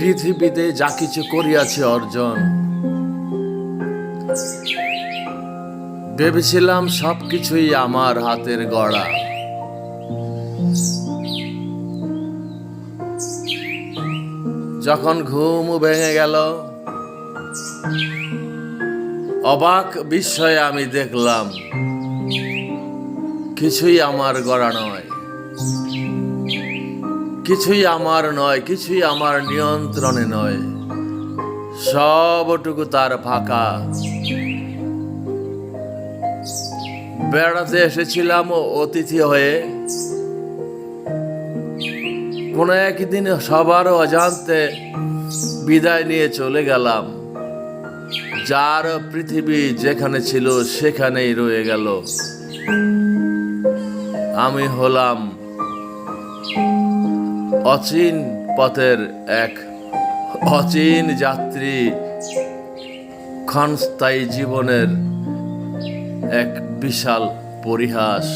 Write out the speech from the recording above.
পৃথিবীতে যা কিছু করিয়াছি অর্জন, ভেবেছিলাম সবকিছুই আমার হাতের গড়া। যখন ঘুম ভেঙে গেল, অবাক বিস্ময়ে আমি দেখলাম কিছুই আমার গড়া নয়, কিছুই আমার নয়, কিছুই আমার নিয়ন্ত্রণে নয়, সবটুকু তার ফাঁকা। বেড়াতে এসেছিলাম অতিথি হয়ে, কোনো একদিন সবার অজান্তে বিদায় নিয়ে চলে গেলাম। যার পৃথিবী যেখানে ছিল সেখানেই রয়ে গেল। আমি হলাম অচিন পথের এক অচিন যাত্রী, ক্ষণস্থায়ী জীবনের এক বিশাল পরিহাস।